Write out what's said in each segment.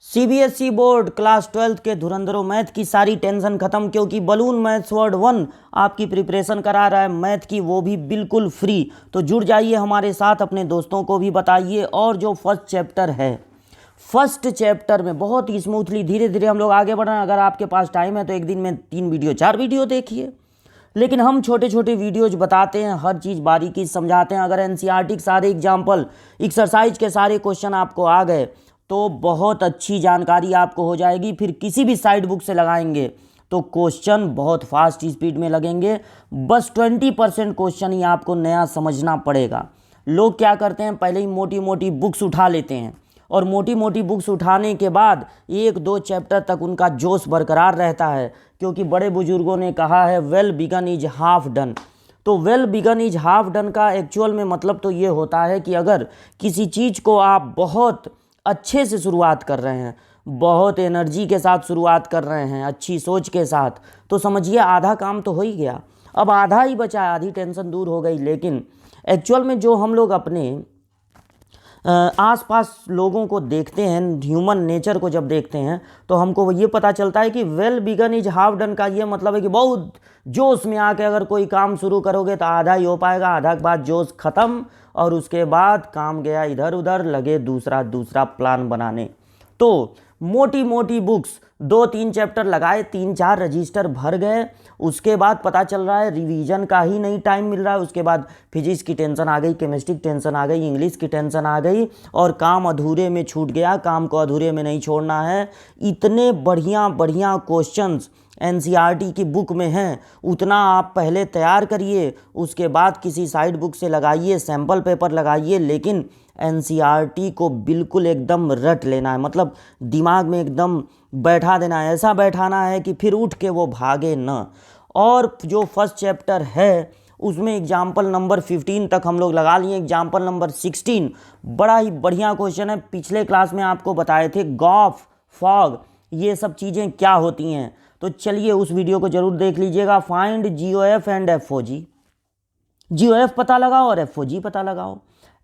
CBSE board class 12th के धुरंधरों math की सारी टेंशन खत्म, क्योंकि बलून मैथ्स वर्ड 1 आपकी प्रिपरेशन करा रहा है मैथ की, वो भी बिल्कुल फ्री। तो जुड़ जाइए हमारे साथ, अपने दोस्तों को भी बताइए। और जो फर्स्ट चैप्टर है, फर्स्ट चैप्टर में बहुत ही स्मूथली धीरे धीरे हम लोग आगे बढ़ रहे हैं। अगर आपके पास टाइम है तो एक दिन में 3 वीडियो 4 वीडियो देखिए, लेकिन हम छोटे छोटे वीडियोज बताते हैं, हर चीज़ बारीकी से समझाते हैं। अगर एनसीईआरटी के सारे एग्जाम्पल, एक्सरसाइज के सारे क्वेश्चन आपको आ गए तो बहुत अच्छी जानकारी आपको हो जाएगी। फिर किसी भी साइड बुक से लगाएंगे तो क्वेश्चन बहुत फास्ट स्पीड में लगेंगे। बस 20% क्वेश्चन ही आपको नया समझना पड़ेगा। लोग क्या करते हैं, पहले ही मोटी मोटी बुक्स उठा लेते हैं, और मोटी मोटी बुक्स उठाने के बाद 1-2 चैप्टर तक उनका जोश बरकरार रहता है, क्योंकि बड़े बुजुर्गों ने कहा है well begun is half done. तो well begun is half done का एक्चुअल में मतलब तो ये होता है कि अगर किसी चीज़ को आप बहुत अच्छे से शुरुआत कर रहे हैं, बहुत एनर्जी के साथ शुरुआत कर रहे हैं, अच्छी सोच के साथ, तो समझिए आधा काम तो हो ही गया। अब आधा ही बचा है, आधी टेंशन दूर हो गई। लेकिन एक्चुअल में जो हम लोग अपने आसपास लोगों को देखते हैं, ह्यूमन नेचर को जब देखते हैं, तो हमको ये पता चलता है कि well begun is half done का ये मतलब है कि बहुत जोश में आके अगर कोई काम शुरू करोगे तो आधा ही हो पाएगा, आधा के बाद जोश ख़त्म, और उसके बाद काम गया इधर उधर, लगे दूसरा प्लान बनाने। तो मोटी मोटी बुक्स 2-3 चैप्टर लगाए, 3-4 रजिस्टर भर गए। उसके बाद पता चल रहा है रिवीजन का ही नहीं टाइम मिल रहा है। उसके बाद फिजिक्स की टेंशन आ गई, केमिस्ट्री की टेंशन आ गई, इंग्लिश की टेंशन आ गई, और काम अधूरे में छूट गया। काम को अधूरे में नहीं छोड़ना है। इतने बढ़िया बढ़िया क्वेश्चंस एनसीईआरटी की बुक में हैं, उतना आप पहले तैयार करिए, उसके बाद किसी साइड बुक से लगाइए, सैम्पल पेपर लगाइए। लेकिन एनसीईआरटी को बिल्कुल एकदम रट लेना है, मतलब दिमाग में एकदम बैठा देना है, ऐसा बैठाना है कि फिर उठ के वो भागे न। और जो फर्स्ट चैप्टर है उसमें एग्जाम्पल नंबर 15 तक हम लोग लगा लिए। एग्जाम्पल नंबर 16 बड़ा ही बढ़िया क्वेश्चन है। पिछले क्लास में आपको बताए थे गॉफ, फॉग, ये सब चीज़ें क्या होती हैं। तो चलिए उस वीडियो को जरूर देख लीजिएगा। Find GOF and FOG. GOF पता लगाओ और एफओजी पता लगाओ।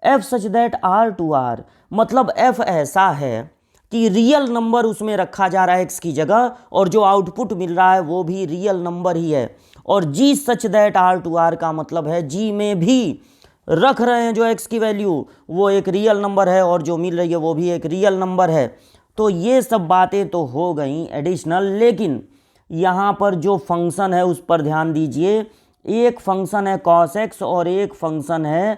F such that R to R, मतलब एफ ऐसा है कि रियल नंबर उसमें रखा जा रहा है एक्स की जगह, और जो आउटपुट मिल रहा है वो भी रियल नंबर ही है। और g such that R to R का मतलब है जी में भी रख रहे हैं जो एक्स की वैल्यू वो एक रियल नंबर है, और जो मिल रही है वो भी एक रियल नंबर है। तो ये सब बातें तो हो गई एडिशनल, लेकिन यहाँ पर जो फंक्शन है उस पर ध्यान दीजिए। एक फंक्शन है cos x और एक फंक्शन है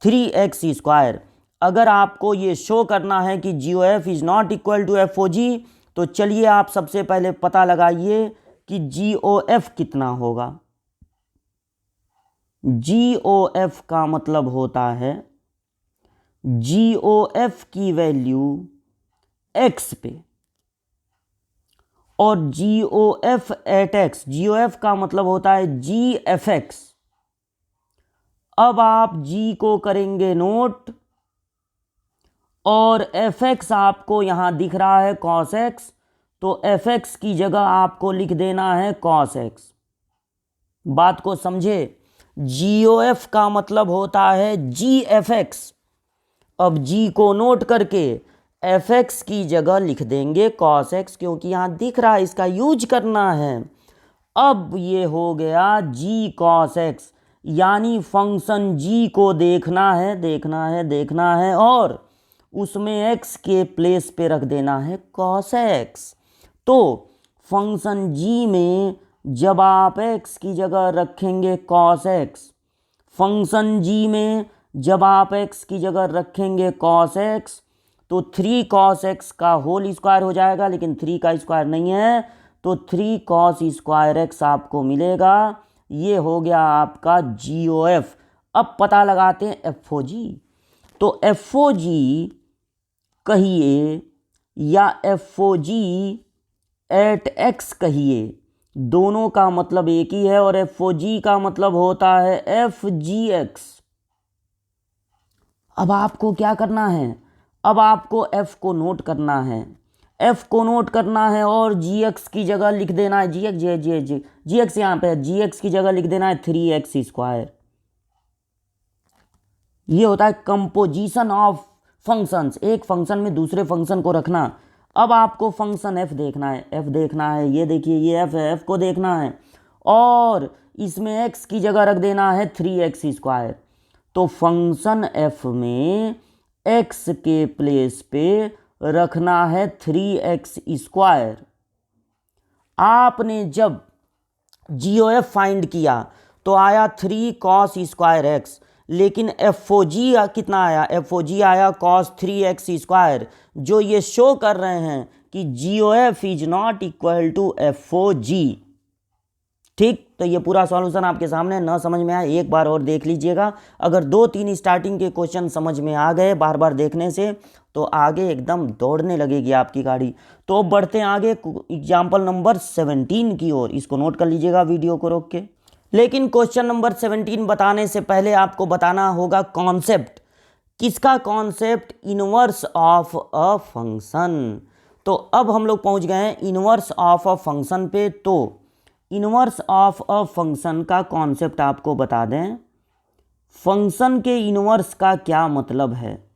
3x²। अगर आपको ये शो करना है कि GOF is not equal to FOG, तो चलिए आप सबसे पहले पता लगाइए कि GOF कितना होगा। GOF का मतलब होता है GOF की वैल्यू x पे, और GOF एट x, GOF का मतलब होता है GFX। अब आप G को करेंगे नोट, और fx आपको यहां दिख रहा है cos x, तो fx की जगह आपको लिख देना है cos x। बात को समझे, GOF का मतलब होता है GFX। अब G को नोट करके fx की जगह लिख देंगे cos x, क्योंकि यहां दिख रहा है, इसका यूज करना है। अब ये हो गया g cos x, यानी फंक्शन g को देखना है, और उसमें x के प्लेस पे रख देना है cos x। तो फंक्शन g में जब आप x की जगह रखेंगे cos x, फंक्शन g में जब आप x की जगह रखेंगे cos x, तो 3 cos x का होल स्क्वायर हो जाएगा, लेकिन 3 का स्क्वायर नहीं है, तो 3 cos स्क्वायर x आपको मिलेगा। ये हो गया आपका GOF। अब पता लगाते हैं FOG। तो FOG कहिए या FOG एट x कहिए, दोनों का मतलब एक ही है, और FOG का मतलब होता है FGX। अब आपको क्या करना है, अब आपको f को नोट करना है, f को नोट करना है, और gx की जगह लिख देना है gx यहाँ पे है, gx की जगह लिख देना है 3x²। ये होता है कंपोजिशन ऑफ फंक्शंस, एक फंक्शन में दूसरे फंक्शन को रखना। अब आपको फंक्शन एफ देखना है, एफ देखना है, ये देखिए ये एफ है, एफ को देखना है और इसमें एक्स की जगह रख देना है 3x²। तो फंक्शन एफ में एक्स के प्लेस पे रखना है 3x²। आपने जब GOF फाइंड किया तो आया 3cos²x, लेकिन FOG कितना आया, FOG आया cos 3x², जो ये शो कर रहे हैं कि GOF is not equal to FOG। ठीक, तो ये पूरा सॉल्यूशन आपके सामने, न समझ में आया एक बार और देख लीजिएगा। अगर 2-3 स्टार्टिंग के क्वेश्चन समझ में आ गए बार बार देखने से तो आगे एकदम दौड़ने लगेगी आपकी गाड़ी। तो अब बढ़ते हैं आगे एग्जाम्पल नंबर 17 की ओर, इसको नोट कर लीजिएगा वीडियो को रोक के। लेकिन क्वेश्चन नंबर 17 बताने से पहले आपको बताना होगा कॉन्सेप्ट। किसका concept? Inverse of a function. तो अब हम लोग पहुंच गए हैं इनवर्स ऑफ अ फंक्शन पे। तो इनवर्स ऑफ अ फंक्शन का कॉन्सेप्ट आपको बता दें। फंक्शन के इनवर्स का क्या मतलब है?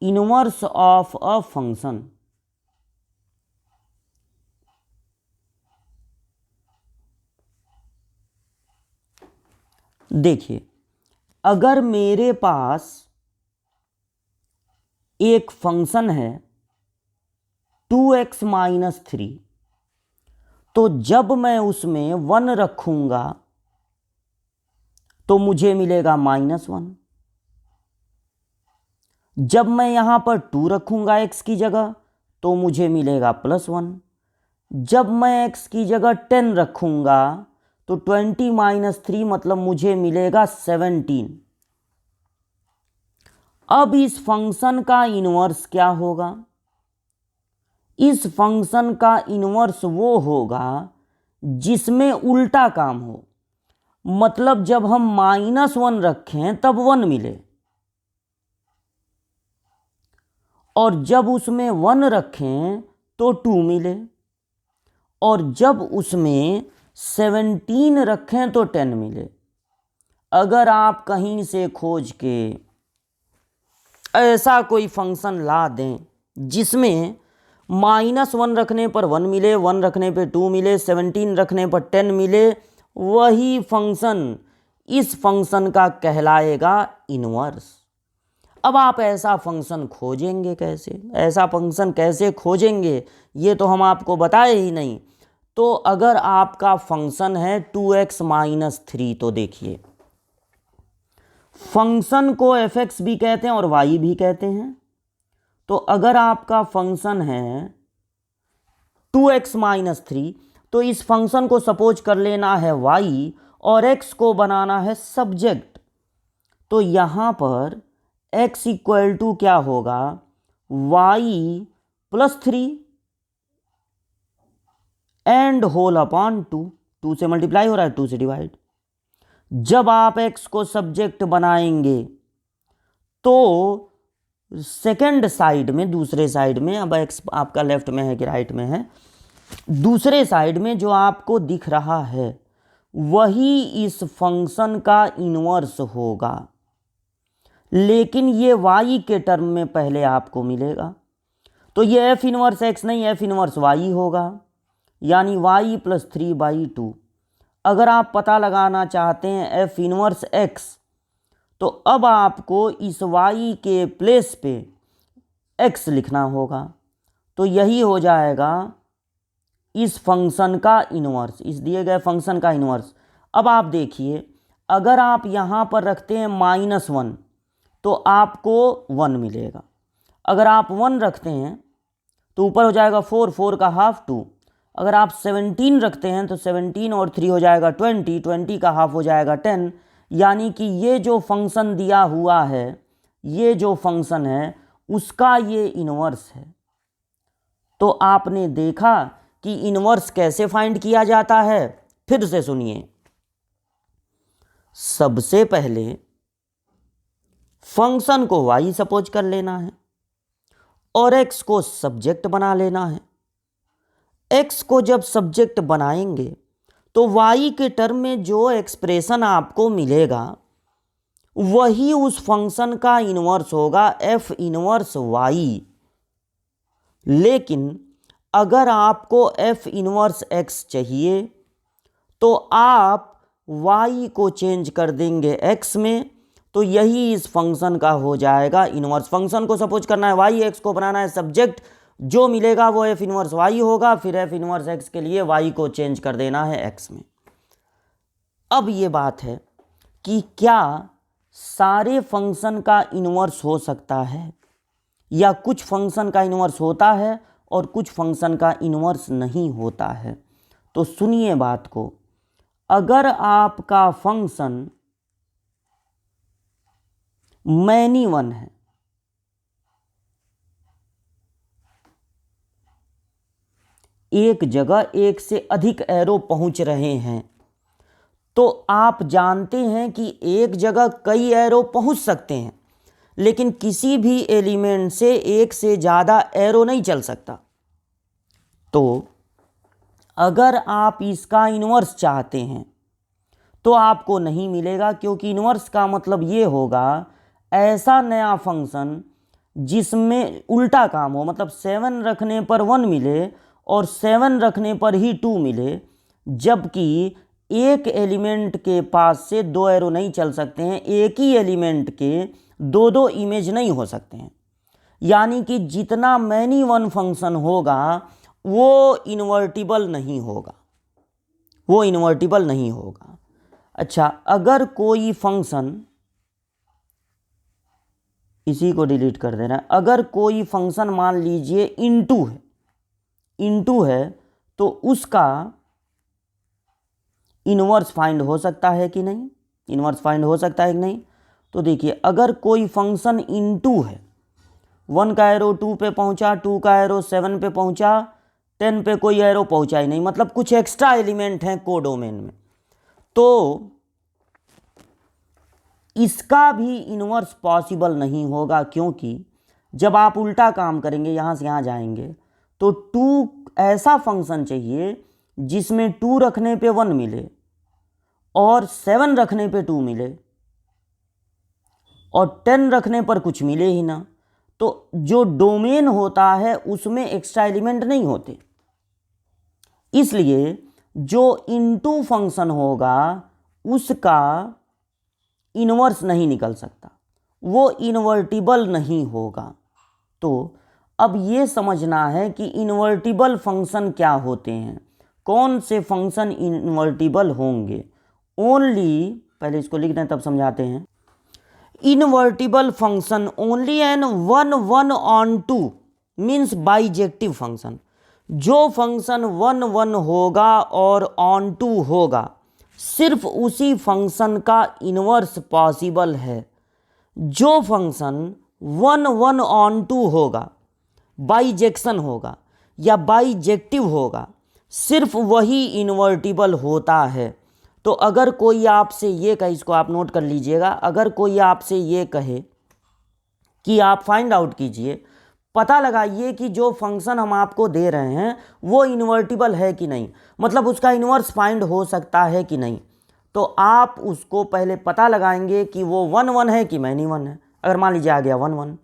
इनवर्स ऑफ अ फंक्शन, देखिए अगर मेरे पास एक फंक्शन है 2x-3, तो जब मैं उसमें 1 रखूंगा तो मुझे मिलेगा -1। जब मैं यहां पर 2 रखूंगा x की जगह तो मुझे मिलेगा +1। जब मैं x की जगह 10 रखूंगा तो 20 - 3 मतलब मुझे मिलेगा 17। अब इस फंक्शन का इनवर्स क्या होगा? इस फंक्शन का इनवर्स वो होगा जिसमें उल्टा काम हो, मतलब जब हम -1 रखें तब 1 मिले, और जब उसमें 1 रखें तो 2 मिले, और जब उसमें 17 रखें तो 10 मिले। अगर आप कहीं से खोज के ऐसा कोई फंक्शन ला दें जिसमें -1 रखने पर 1 मिले, 1 रखने पर 2 मिले, 17 रखने पर 10 मिले, वही फंक्शन इस फंक्शन का कहलाएगा इनवर्स। अब आप ऐसा फंक्शन खोजेंगे कैसे? ऐसा फंक्शन कैसे खोजेंगे ये तो हम आपको बताए ही नहीं। तो अगर आपका फंक्शन है 2x-3, तो देखिए फंक्शन को f(x) भी कहते हैं और y भी कहते हैं। तो अगर आपका फंक्शन है 2x-3, तो इस फंक्शन को सपोज कर लेना है y और x को बनाना है सब्जेक्ट। तो यहां पर x इक्वल टू क्या होगा? y + 3 and whole upon 2। 2 से मल्टीप्लाई हो रहा है, 2 से डिवाइड। जब आप x को सब्जेक्ट बनाएंगे तो सेकेंड साइड में, दूसरे साइड में, अब x आपका लेफ्ट में है कि राइट में है, दूसरे साइड में जो आपको दिख रहा है वही इस फंक्शन का इनवर्स होगा, लेकिन ये y के टर्म में पहले आपको मिलेगा। तो ये f इनवर्स x नहीं, f इनवर्स y होगा, यानी y + 3/2। अगर आप पता लगाना चाहते हैं f इनवर्स x, तो अब आपको इस y के प्लेस पे x लिखना होगा। तो यही हो जाएगा इस फंक्शन का इनवर्स, इस दिए गए फंक्शन का इनवर्स। अब आप देखिए अगर आप यहाँ पर रखते हैं -1 तो आपको 1 मिलेगा। अगर आप 1 रखते हैं तो ऊपर हो जाएगा 4, 4 का हाफ 2। अगर आप 17 रखते हैं तो 17 और 3 हो जाएगा 20, 20 का हाफ हो जाएगा 10। यानी कि ये जो फंक्शन दिया हुआ है, ये जो फंक्शन है उसका ये इनवर्स है। तो आपने देखा कि इनवर्स कैसे फाइंड किया जाता है। फिर से सुनिए, सबसे पहले फंक्शन को y सपोज कर लेना है और x को सब्जेक्ट बना लेना है। x को जब सब्जेक्ट बनाएंगे तो y के टर्म में जो एक्सप्रेशन आपको मिलेगा वही उस फंक्शन का इनवर्स होगा, f इनवर्स y। लेकिन अगर आपको एफ इनवर्स एक्स चाहिए तो आप y को चेंज कर देंगे x में, तो यही इस फंक्शन का हो जाएगा इनवर्स। फंक्शन को सपोज करना है y, x को बनाना है सब्जेक्ट, जो मिलेगा वो एफ इनवर्स y होगा, फिर एफ इनवर्स x के लिए y को चेंज कर देना है x में। अब ये बात है कि क्या सारे फंक्शन का इनवर्स हो सकता है, या कुछ फंक्शन का इनवर्स होता है और कुछ फंक्शन का इनवर्स नहीं होता है। तो सुनिए बात को, अगर आपका फंक्शन मैनी वन है, एक जगह एक से अधिक एरो पहुंच रहे हैं, तो आप जानते हैं कि एक जगह कई एरो पहुंच सकते हैं, लेकिन किसी भी एलिमेंट से एक से ज़्यादा एरो नहीं चल सकता। तो अगर आप इसका इन्वर्स चाहते हैं तो आपको नहीं मिलेगा, क्योंकि इन्वर्स का मतलब ये होगा ऐसा नया फंक्शन जिसमें उल्टा काम हो, मतलब 7 रखने पर 1 मिले और 7 रखने पर ही 2 मिले, जबकि एक एलिमेंट के पास से 2 एरो नहीं चल सकते हैं, एक ही एलिमेंट के दो दो इमेज नहीं हो सकते हैं। यानी कि जितना मैनी वन फंक्शन होगा वो इन्वर्टिबल नहीं होगा, वो इन्वर्टिबल नहीं होगा। अच्छा, अगर कोई फंक्शन, इसी को डिलीट कर देना है, अगर कोई फंक्शन मान लीजिए इनटू है तो उसका इनवर्स फाइंड हो सकता है कि नहीं, इनवर्स फाइंड हो सकता है कि नहीं। तो देखिए, अगर कोई फंक्शन इनटू है, 1 का एरो 2 पे पहुंचा, 2 का एरो 7 पे पहुंचा, 10 पे कोई एरो पहुंचा ही नहीं, मतलब कुछ एक्स्ट्रा एलिमेंट हैं कोडोमेन में, तो इसका भी इनवर्स पॉसिबल नहीं होगा, क्योंकि जब आप उल्टा काम करेंगे, यहाँ से यहाँ जाएंगे, तो 2 ऐसा फंक्शन चाहिए जिसमें 2 रखने पे 1 मिले और 7 रखने पे 2 मिले और 10 रखने पर कुछ मिले ही ना। तो जो डोमेन होता है उसमें एक्स्ट्रा एलिमेंट नहीं होते, इसलिए जो इनटू फंक्शन होगा उसका इनवर्स नहीं निकल सकता, वो इन्वर्टिबल नहीं होगा। तो अब ये समझना है कि इन्वर्टिबल फंक्शन क्या होते हैं, कौन से फंक्शन इन्वर्टिबल होंगे। ओनली, पहले इसको लिख दें तब समझाते हैं। Invertible function only an 1 1 on 2 means bijective function. जो फंक्शन 1 1 होगा और ऑन 2 होगा, सिर्फ उसी फंक्शन का इनवर्स पॉसिबल है। जो फंक्शन 1 1 ऑन 2 होगा, बाइजेक्शन होगा या बाइजेक्टिव होगा, सिर्फ वही इन्वर्टिबल होता है। तो अगर कोई आपसे ये कहे, इसको आप नोट कर लीजिएगा, अगर कोई आपसे ये कहे कि आप फाइंड आउट कीजिए, पता लगाइए कि जो फंक्शन हम आपको दे रहे हैं वो इन्वर्टिबल है कि नहीं, मतलब उसका इन्वर्स फाइंड हो सकता है कि नहीं, तो आप उसको पहले पता लगाएंगे कि वो 1 1 है कि मैनी वन है। अगर मान लीजिए आ गया 1 1,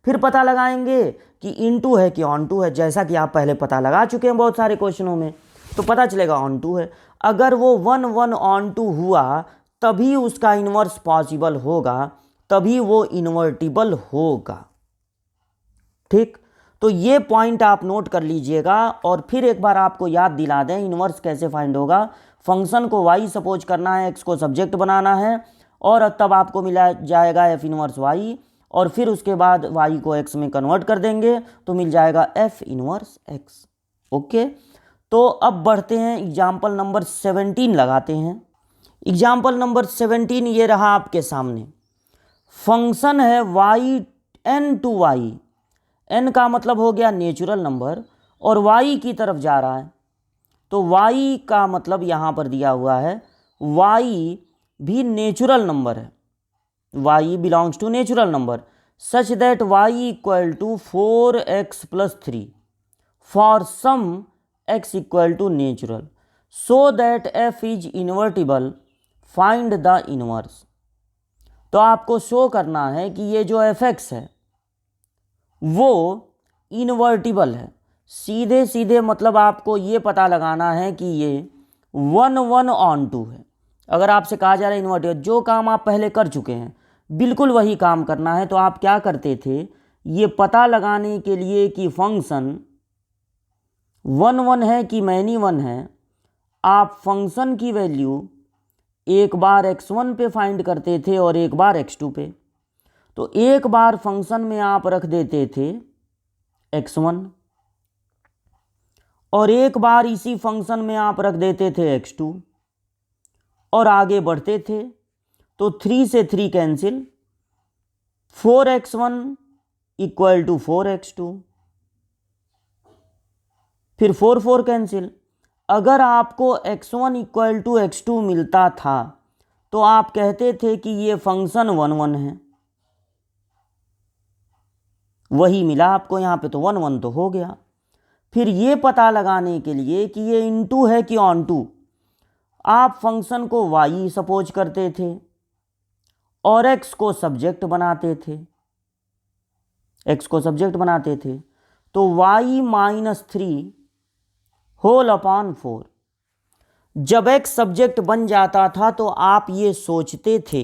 फिर पता लगाएंगे कि इनटू है कि ऑन टू है, जैसा कि आप पहले पता लगा चुके हैं बहुत सारे क्वेश्चनों में, तो पता चलेगा ऑन टू है। अगर वो 1 1 ऑन टू हुआ तभी उसका इन्वर्स पॉसिबल होगा, तभी वो इन्वर्टिबल होगा। ठीक, तो ये पॉइंट आप नोट कर लीजिएगा। और फिर एक बार आपको याद दिला दें इन्वर्स कैसे फाइंड होगा। फंक्शन को y सपोज करना है, x को सब्जेक्ट बनाना है, और तब आपको मिला जाएगा f इनवर्स y, और फिर उसके बाद y को x में कन्वर्ट कर देंगे तो मिल जाएगा f इनवर्स x। ओके, तो अब बढ़ते हैं एग्जाम्पल नंबर 17 लगाते हैं। एग्जाम्पल नंबर 17 ये रहा आपके सामने। फंक्शन है y n to y, n का मतलब हो गया नेचुरल नंबर, और y की तरफ जा रहा है, तो y का मतलब यहाँ पर दिया हुआ है y भी नेचुरल नंबर है, y belongs to natural number such that y equal to 4x plus 3 for some x equal to natural, so that f is invertible, find the inverse. तो आपको शो करना है कि ये जो fx है वो इन्वर्टिबल है, सीधे सीधे मतलब आपको ये पता लगाना है कि ये 1 1 on 2 है। अगर आपसे कहा जा रहा है इन्वर्टिबल, जो काम आप पहले कर चुके हैं बिल्कुल वही काम करना है, तो आप क्या करते थे, ये पता लगाने के लिए कि फंक्शन 1 1 है कि मैनी 1 है, आप फंक्शन की वैल्यू एक बार x1 पे फाइंड करते थे और एक बार x2 पे। तो एक बार फंक्शन में आप रख देते थे x1 और एक बार इसी फंक्शन में आप रख देते थे x2 और आगे बढ़ते थे। तो 3 से 3 cancel, 4x1 equal to 4x2, फिर 4 4 कैंसिल। अगर आपको x1 इक्वल टू x2 मिलता था तो आप कहते थे कि ये फंक्शन 1 1 है, वही मिला आपको यहाँ पे, तो 1 1 तो हो गया। फिर ये पता लगाने के लिए कि ये इनटू है कि ऑन टू, आप फंक्शन को y सपोज करते थे और x को सब्जेक्ट बनाते थे, x को सब्जेक्ट बनाते थे। तो y-3 होल अपॉन 4। जब x सब्जेक्ट बन जाता था तो आप ये सोचते थे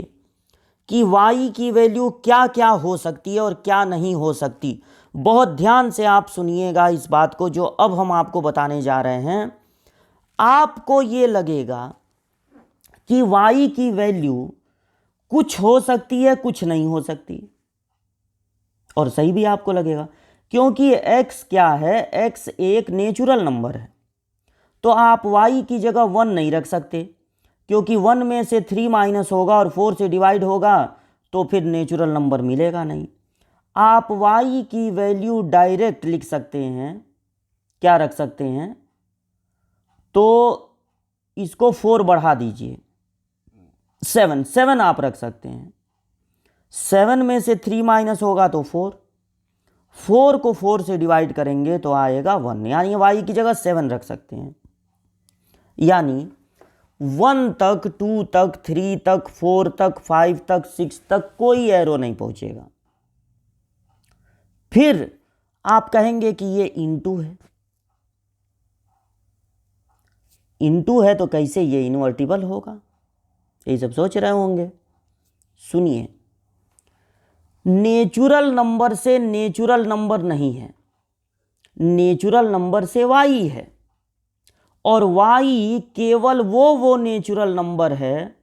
कि y की वैल्यू क्या क्या हो सकती है और क्या नहीं हो सकती। बहुत ध्यान से आप सुनिएगा इस बात को जो अब हम आपको बताने जा रहे हैं। आपको ये लगेगा कि y की वैल्यू कुछ हो सकती है, कुछ नहीं हो सकती, और सही भी आपको लगेगा क्योंकि x क्या है, x एक नेचुरल नंबर है। तो आप y की जगह 1 नहीं रख सकते क्योंकि 1 में से 3 माइनस होगा और 4 से डिवाइड होगा तो फिर नेचुरल नंबर मिलेगा नहीं। आप y की वैल्यू डायरेक्ट लिख सकते हैं, क्या रख सकते हैं, तो इसको 4 बढ़ा दीजिए, 7 आप रख सकते हैं। 7 में से 3 माइनस होगा तो 4 को 4 से डिवाइड करेंगे तो आएगा 1, यानी y की जगह 7 रख सकते हैं। यानी 1 तक, 2 तक, 3 तक, 4 तक, 5 तक, 6 तक कोई एरो नहीं पहुंचेगा। फिर आप कहेंगे कि ये इनटू है, इनटू है तो कैसे ये इन्वर्टिबल होगा, ये सब सोच रहे होंगे। सुनिए, नेचुरल नंबर से नेचुरल नंबर नहीं है, नेचुरल नंबर से y है, और y केवल वो नेचुरल नंबर है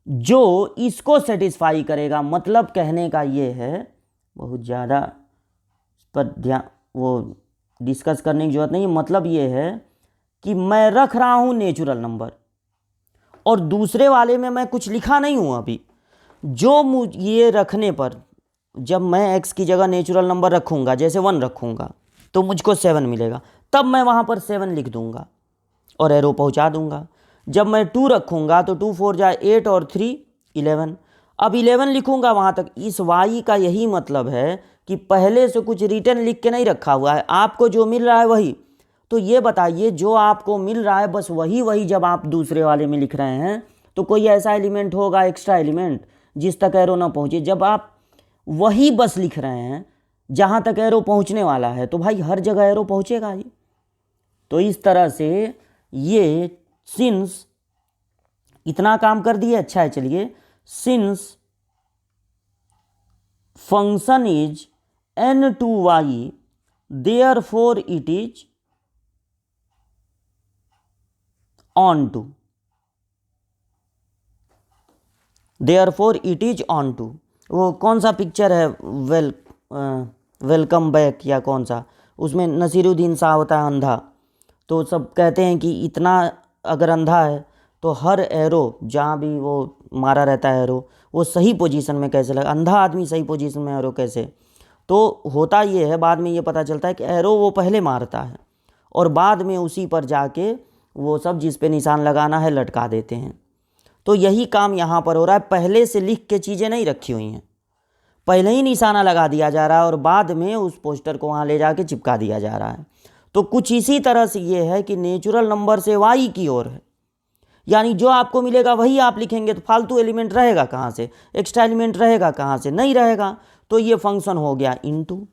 जो इसको सेटिस्फाई करेगा। मतलब कहने का ये है, बहुत ज़्यादा इस पर ध्यान वो डिस्कस करने की जरूरत नहीं है। मतलब ये है कि मैं रख रहा हूँ नेचुरल नंबर और दूसरे वाले में मैं कुछ लिखा नहीं हूँ अभी, जो ये रखने पर जब मैं x की जगह नेचुरल नंबर रखूँगा, जैसे 1 रखूँगा तो मुझको 7 मिलेगा, तब मैं वहाँ पर 7 लिख दूँगा और एरो पहुँचा दूँगा। जब मैं 2 रखूँगा तो 2 4 जाए 8 और 3 11, अब 11 लिखूँगा वहाँ तक। इस y का यही मतलब है कि पहले से कुछ रिटर्न लिख के नहीं रखा हुआ है, आपको जो मिल रहा है वही। तो ये बताइए, जो आपको मिल रहा है बस वही जब आप दूसरे वाले में लिख रहे हैं तो कोई ऐसा एलिमेंट होगा, एक्स्ट्रा एलिमेंट, जिस तक एरो ना पहुँचे। जब आप वही बस लिख रहे हैं जहाँ तक एरो पहुँचने वाला है तो भाई हर जगह एरो पहुँचेगा ही। तो इस तरह से ये सिंस इतना काम कर दिए। अच्छा है, चलिए, since function is n2y therefore it is on to, therefore it is on to। वो कौन सा पिक्चर है, वेलकम बैक या कौन सा, उसमें नसीरुद्दीन शाह होता है अंधा, तो सब कहते हैं कि इतना अगर अंधा है तो हर एरो जहाँ भी वो मारा रहता है एरो वो सही पोजीशन में कैसे लगा, अंधा आदमी सही पोजीशन में एरो कैसे। तो होता ये है, बाद में ये पता चलता है कि एरो वो पहले मारता है और बाद में उसी पर जाके वो सब जिस पे निशान लगाना है लटका देते हैं। तो यही काम यहाँ पर हो रहा है, पहले से लिख के चीज़ें नहीं रखी हुई हैं, पहले ही निशाना लगा दिया जा रहा है और बाद में उस पोस्टर को वहाँ ले जाके चिपका दिया जा रहा है। तो कुछ इसी तरह से ये है कि नेचुरल नंबर से y की ओर है, यानी जो आपको मिलेगा वही आप लिखेंगे, तो फालतू एलिमेंट रहेगा कहाँ से, एक्स्ट्रा एलिमेंट रहेगा कहाँ से, नहीं रहेगा। तो ये फंक्शन हो गया इनटू।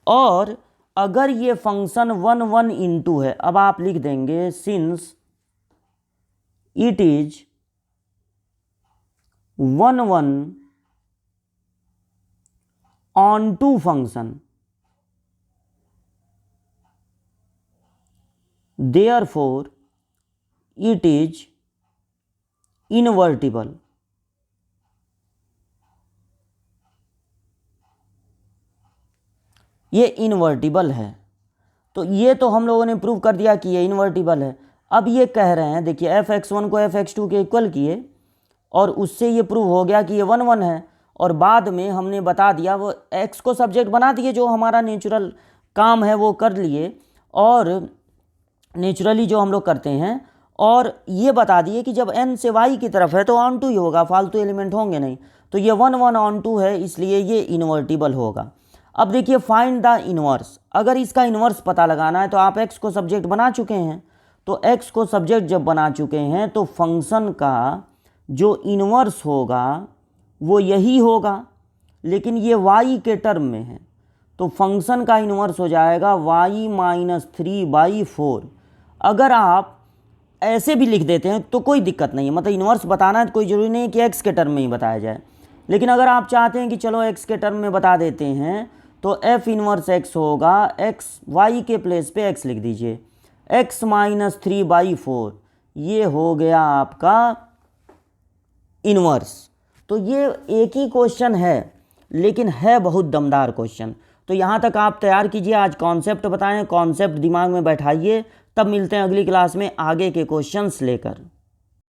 और अगर ये फंक्शन 1 इंटू है, अब आप लिख देंगे since it is 1 onto function, therefore it is invertible. ये इनवर्टिबल है, तो ये तो हम लोगों ने प्रूव कर दिया कि ये इनवर्टिबल है। अब ये कह रहे हैं, देखिए f(x1) को f(x2) के इक्वल किए और उससे ये प्रूव हो गया कि ये 1 है, और बाद में हमने बता दिया, वो x को सब्जेक्ट बना दिए, जो हमारा नेचुरल काम है वो कर लिए, और नेचुरली जो हम लोग करते हैं, और ये बता दिए कि जब n से y की तरफ है तो ऑन टू ही होगा, फालतू एलिमेंट होंगे नहीं। तो ये 1 ऑन टू है, इसलिए ये इन्वर्टिबल होगा। अब देखिए फाइंड द इन्वर्स। अगर इसका इन्वर्स पता लगाना है तो आप x को सब्जेक्ट बना चुके हैं, तो x को सब्जेक्ट जब बना चुके हैं तो फंक्शन का जो इन्वर्स होगा वो यही होगा, लेकिन ये y के टर्म में है, तो फंक्शन का इन्वर्स हो जाएगा y-3/4। अगर आप ऐसे भी लिख देते हैं तो कोई दिक्कत नहीं है, मतलब इन्वर्स बताना है तो कोई ज़रूरी नहीं है कि x के टर्म में ही बताया जाए। लेकिन अगर आप चाहते हैं कि चलो x के टर्म में बता देते हैं, तो f इन्वर्स x होगा, x y के प्लेस पे x लिख दीजिए, x-3/4, ये हो गया आपका इन्वर्स। तो ये एक ही क्वेश्चन है, लेकिन है बहुत दमदार क्वेश्चन। तो यहाँ तक आप तैयार कीजिए, आज कॉन्सेप्ट बताएं, कॉन्सेप्ट दिमाग में बैठाइए, तब मिलते हैं अगली क्लास में आगे के क्वेश्चंस लेकर।